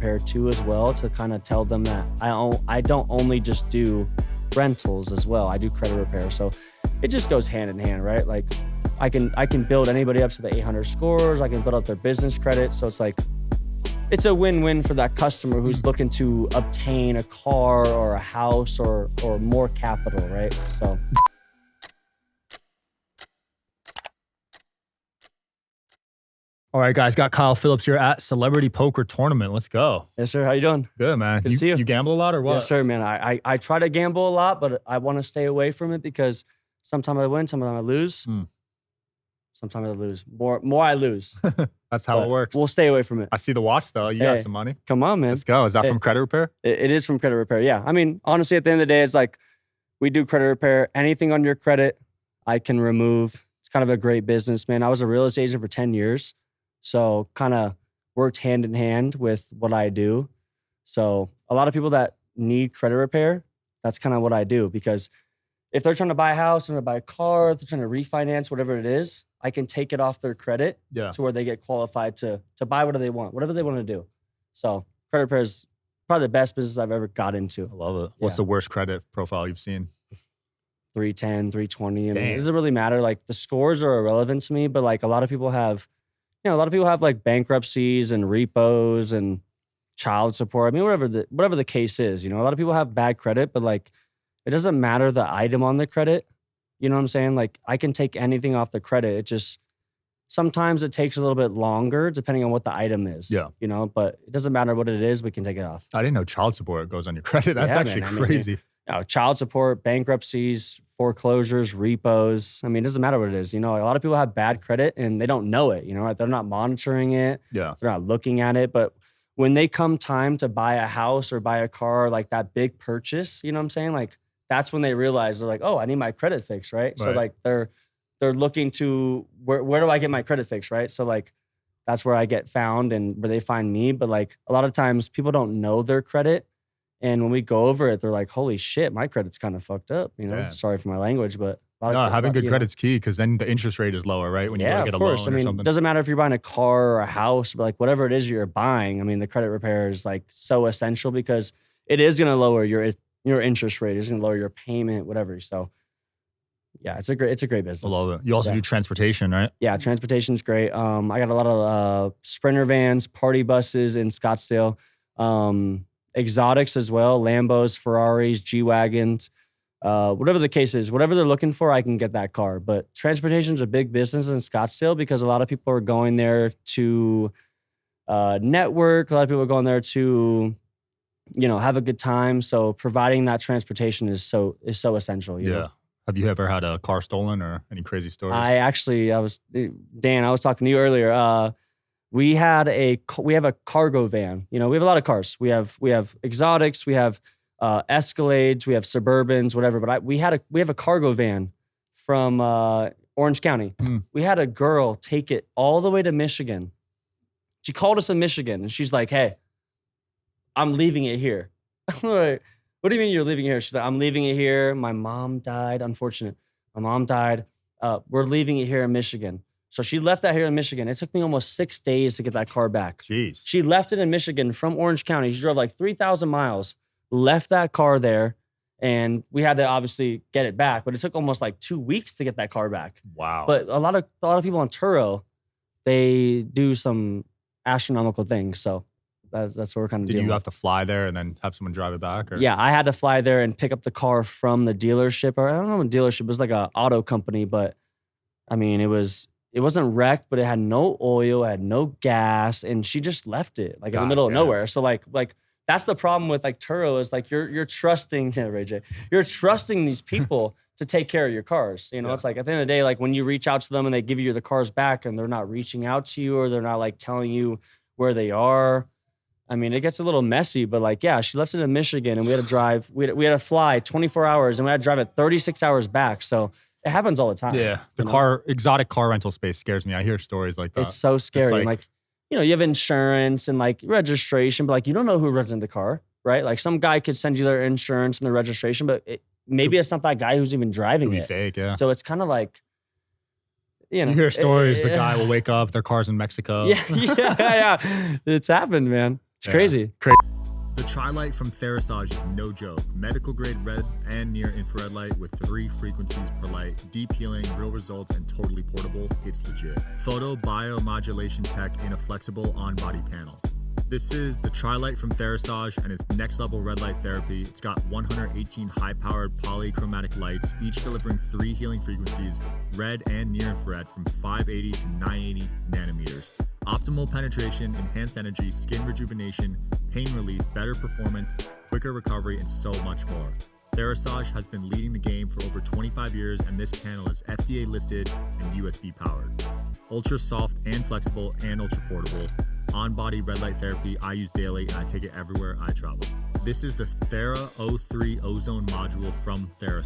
repair too as well, to kind of tell them that I don't only just do rentals as well. I do credit repair. So it just goes hand in hand, right? Like I can build anybody up to the 800 scores. I can build up their business credit. So it's like, it's a win-win for that customer who's looking to obtain a car or a house or more capital, right? So. All right, guys, got Kyle Phillips here at Celebrity Poker Tournament. Let's go. Yes, sir. How you doing? Good, man. Good to see you. You gamble a lot or what? Yes, sir, man. I try to gamble a lot, but I want to stay away from it because sometimes I win, sometimes I lose. Sometimes I lose. More I lose. That's how it works. We'll stay away from it. I see the watch, though. You got some money. Come on, man. Let's go. Is that from credit repair? It is from credit repair, yeah. I mean, honestly, at the end of the day, it's like we do credit repair. Anything on your credit, I can remove. It's kind of a great business, man. I was a real estate agent for 10 years. So kind of worked hand in hand with what I do. So a lot of people that need credit repair, that's kind of what I do. Because if they're trying to buy a house, or buy a car, if they're trying to refinance, whatever it is, I can take it off their credit to where they get qualified to buy whatever they want to do. So credit repair is probably the best business I've ever got into. I love it. What's the worst credit profile you've seen? 310, 320. I mean, it doesn't really matter. Like the scores are irrelevant to me, but like a lot of people have like bankruptcies and repos and child support. I mean, whatever the case is, a lot of people have bad credit, but like, it doesn't matter the item on the credit. You know what I'm saying? Like I can take anything off the credit. It just, sometimes it takes a little bit longer depending on what the item is. Yeah. But it doesn't matter what it is. We can take it off. I didn't know child support goes on your credit. That's actually crazy. Child support, bankruptcies, foreclosures, repos. I mean, it doesn't matter what it is. A lot of people have bad credit and they don't know it. They're not monitoring it. Yeah. They're not looking at it. But when they come time to buy a house or buy a car, like that big purchase, you know what I'm saying? Like that's when they realize they're like, oh, I need my credit fixed, right? So like they're looking to where do I get my credit fixed, right? So like that's where I get found and where they find me. But like a lot of times people don't know their credit. And when we go over it, they're like, holy shit, my credit's kind of fucked up. Sorry for my language, but having good credit's key because then the interest rate is lower, right? When you go to get a loan or something. It doesn't matter if you're buying a car or a house, but like whatever it is you're buying, I mean, the credit repair is like so essential because it is going to lower your interest rate. It's going to lower your payment, whatever. So yeah, it's a great business. I love it. You also do transportation, right? Yeah, transportation's great. I got a lot of Sprinter vans, party buses in Scottsdale. Exotics as well, Lambos, Ferraris, G-Wagons, whatever the case is, whatever they're looking for, I can get that car. But transportation is a big business in Scottsdale because a lot of people are going there to network. A lot of people are going there to, have a good time. So providing that transportation is so essential. You know? Have you ever had a car stolen or any crazy stories? Dan, I was talking to you earlier. We have a cargo van. We have a lot of cars. We have exotics, we have Escalades, we have Suburbans, whatever. But we have a cargo van from Orange County. We had a girl take it all the way to Michigan. She called us in Michigan and she's like, "Hey, I'm leaving it here." I'm like, "What do you mean you're leaving it here?" She's like, "I'm leaving it here. My mom died. Unfortunate. My mom died. We're leaving it here in Michigan." So she left that here in Michigan. It took me almost 6 days to get that car back. Jeez. She left it in Michigan from Orange County. She drove like 3,000 miles, left that car there, and we had to obviously get it back. But it took almost like 2 weeks to get that car back. Wow. But a lot of people on Turo, they do some astronomical things. So that's what we're kind of doing. Did you have to fly there and then have someone drive it back? Or? Yeah, I had to fly there and pick up the car from the dealership. Or I don't know what dealership. It was like an auto company, but I mean, it wasn't wrecked, but it had no oil, it had no gas, and she just left it like in the middle of nowhere. So like that's the problem with like Turo is like you're trusting, Ray J, you're trusting these people to take care of your cars. It's like at the end of the day, like when you reach out to them and they give you the cars back and they're not reaching out to you or they're not like telling you where they are. I mean, it gets a little messy, but like, yeah, she left it in Michigan and we had to drive, we had to fly 24 hours and we had to drive it 36 hours back. So it happens all the time. Yeah. Exotic car rental space scares me. I hear stories like that. It's so scary. It's like, you have insurance and like registration, but like, you don't know who rented the car, right? Like some guy could send you their insurance and their registration, but maybe it's not that guy who's even driving it. Could be fake, yeah. So it's kind of like, you hear stories, the guy will wake up, their car's in Mexico. Yeah. It's happened, man. It's crazy. The Tri-Light from Thera is no joke. Medical grade red and near infrared light with 3 frequencies per light. Deep healing, real results, and totally portable. It's legit. Photo biomodulation tech in a flexible on-body panel. This is the Tri-Light from Thera and it's next level red light therapy. It's got 118 high-powered polychromatic lights, each delivering 3 healing frequencies, red and near infrared from 580 to 980 nanometers. Optimal penetration, enhanced energy, skin rejuvenation, pain relief, better performance, quicker recovery, and so much more. Thera has been leading the game for over 25 years, and this panel is FDA listed and USB powered. Ultra soft and flexible and ultra portable. On-body red light therapy I use daily, and I take it everywhere I travel. This is the Thera O3 ozone module from Thera.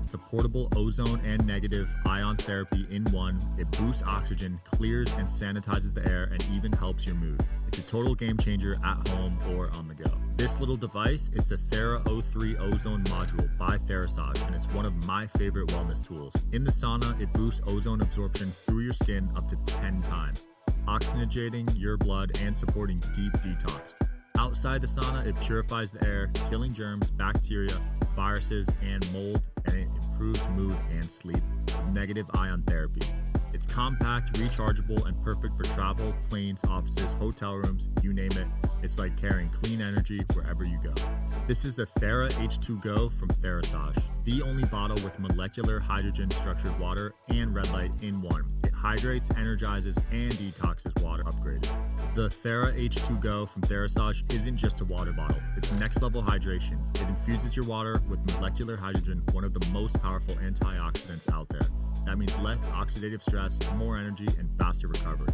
It's a portable ozone and negative ion therapy in one. It boosts oxygen, clears and sanitizes the air, and even helps your mood. It's a total game changer at home or on the go. This little device is the Thera O3 ozone module by Thera, and it's one of my favorite wellness tools. In the sauna, it boosts ozone absorption through your skin up to 10 times, oxygenating your blood and supporting deep detox. Outside the sauna, it purifies the air, killing germs, bacteria, viruses, and mold, and it improves mood and sleep with negative ion therapy. It's compact, rechargeable, and perfect for travel, planes, offices, hotel rooms, you name it. It's like carrying clean energy wherever you go. This is the Thera H2 Go from Thera, the only bottle with molecular hydrogen structured water and red light in one. It hydrates, energizes, and detoxes water upgraded. The Thera H2 Go from Thera isn't just a water bottle. It's next level hydration. It infuses your water with molecular hydrogen, one of the most powerful antioxidants out there. That means less oxidative stress, more energy, and faster recovery.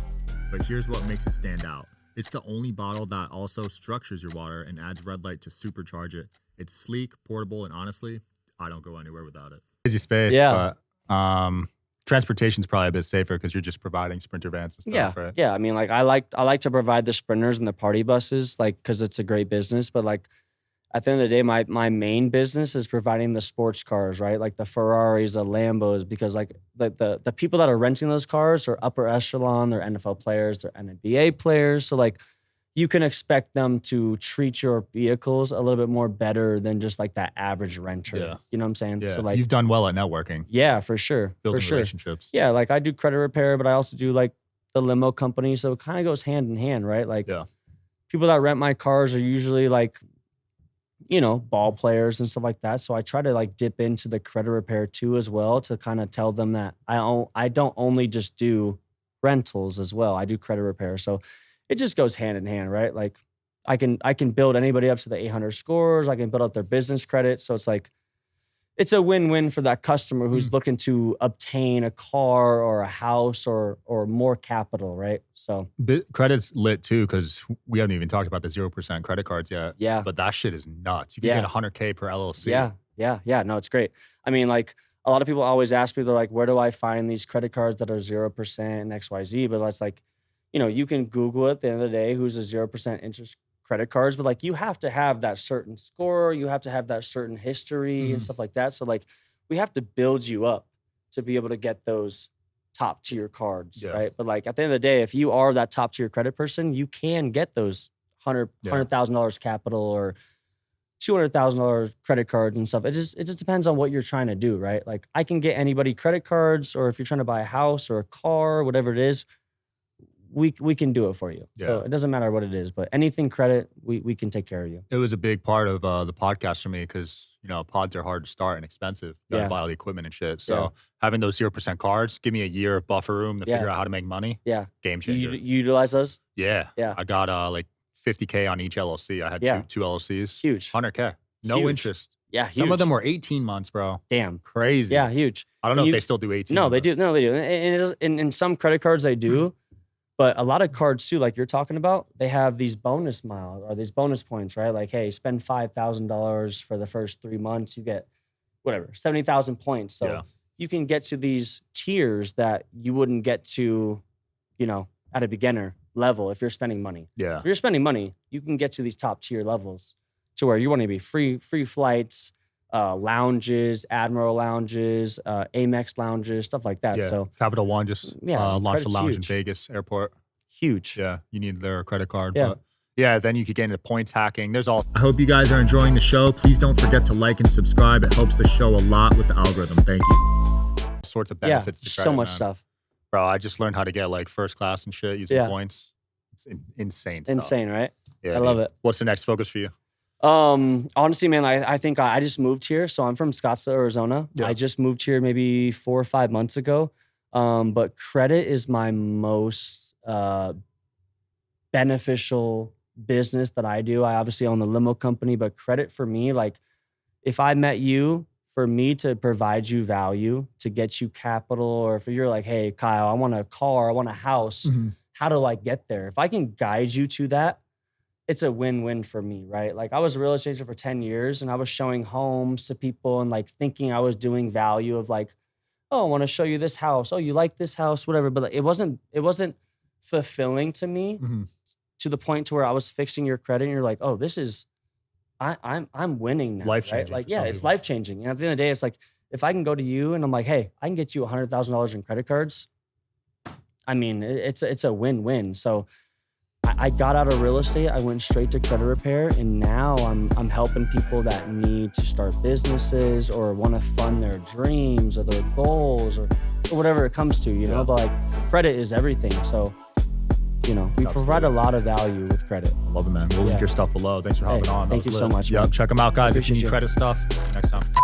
But here's what makes it stand out. It's the only bottle that also structures your water and adds red light to supercharge it. It's sleek, portable, and honestly, I don't go anywhere without it. Crazy space, but transportation's probably a bit safer because you're just providing Sprinter vans and stuff, right? Yeah. I mean, like I like to provide the Sprinters and the party buses, like because it's a great business. But like at the end of the day, my main business is providing the sports cars, right? Like the Ferraris, the Lambos, because like the people that are renting those cars are upper echelon, they're NFL players, they're NBA players. So like you can expect them to treat your vehicles a little bit more better than just like that average renter. Yeah. You know what I'm saying? Yeah. So like You've done well at networking. Yeah, for sure. Building for sure. relationships. Yeah, like I do credit repair, but I also do like the limo company. So it kind of goes hand in hand, right? Like people that rent my cars are usually like, you know, ball players and stuff like that. So I try to like dip into the credit repair too as well to kind of tell them that I don't only just do rentals as well. I do credit repair. So it just goes hand in hand, right? Like I can build anybody up to the 800 scores. I can build up their business credit. So it's like, it's a win-win for that customer who's looking to obtain a car or a house or more capital, right? So credit's lit too because we haven't even talked about the 0% credit cards yet. Yeah. But that shit is nuts. You can get $100K per LLC. Yeah. No, it's great. I mean, like a lot of people always ask me, they're like, where do I find these credit cards that are 0% and XYZ? But that's like, you know, you can Google it at the end of the day, who's a 0% interest credit cards, but like you have to have that certain score, you have to have that certain history and stuff like that. So like we have to build you up to be able to get those top tier cards, right? But like at the end of the day, if you are that top tier credit person, you can get those $100,000 capital or $200,000 credit cards and stuff. It just depends on what you're trying to do, right? Like I can get anybody credit cards, or if you're trying to buy a house or a car, whatever it is, we can do it for you. So it doesn't matter what it is, but anything credit, we can take care of you. It was a big part of the podcast for me because, you know, pods are hard to start and expensive. You gotta buy all the equipment and shit. So having those 0% cards, give me a year of buffer room to figure out how to make money. Yeah. Game changer. You utilize those? Yeah. Yeah. I got like $50K on each LLC. I had two LLCs. Huge. $100K. No interest. Yeah, huge. Some of them were 18 months, bro. Damn. Crazy. Yeah, huge. I don't know if they still do 18. No, they do. No, they do. And in some credit cards, they do. But a lot of cards too, like you're talking about, they have these bonus miles or these bonus points, right? Like, hey, spend $5,000 for the first 3 months, you get whatever, 70,000 points. So you can get to these tiers that you wouldn't get to, you know, at a beginner level if you're spending money. Yeah. If you're spending money, you can get to these top tier levels to where you want to be free flights, lounges, Admiral lounges, Amex lounges, stuff like that. Yeah. So Capital One just launched a lounge in huge. Vegas airport. Huge. Yeah. You need their credit card. Yeah. But Yeah, then you could get into points hacking. There's all. I hope you guys are enjoying the show. Please don't forget to like and subscribe. It helps the show a lot with the algorithm. Thank you. All sorts of benefits to credit, so much man. stuff. Bro, I just learned how to get like first class and shit using points. It's insane stuff. Insane, right? Yeah, I love it. What's the next focus for you? Honestly, man, I think I just moved here. So I'm from Scottsdale, Arizona. Yeah. I just moved here maybe 4 or 5 months ago. But credit is my most beneficial business that I do. I obviously own the limo company, but credit for me, like if I met you, for me to provide you value, to get you capital, or if you're like, hey, Kyle, I want a car, I want a house, how do I get there? If I can guide you to that, it's a win-win for me, right? Like I was a real estate agent for 10 years and I was showing homes to people and like thinking I was doing value of like, oh, I want to show you this house. Oh, you like this house, whatever. But like, it wasn't fulfilling to me to the point to where I was fixing your credit and you're like, oh, this is, I'm winning now, Life-changing, right? Like, for yeah, some it's people. life-changing. And at the end of the day, it's like, if I can go to you and I'm like, hey, I can get you $100,000 in credit cards. I mean, it's a win-win. So I got out of real estate. I went straight to credit repair, and now I'm helping people that need to start businesses or want to fund their dreams or their goals or whatever it comes to, you know. But like credit is everything. So, you know, we provide a lot of value with credit. I love it, man. We'll link your stuff below. Thanks for hopping on. Thank you so much, Yeah, man. check them out, guys. If you Appreciate need you. credit stuff. Next time.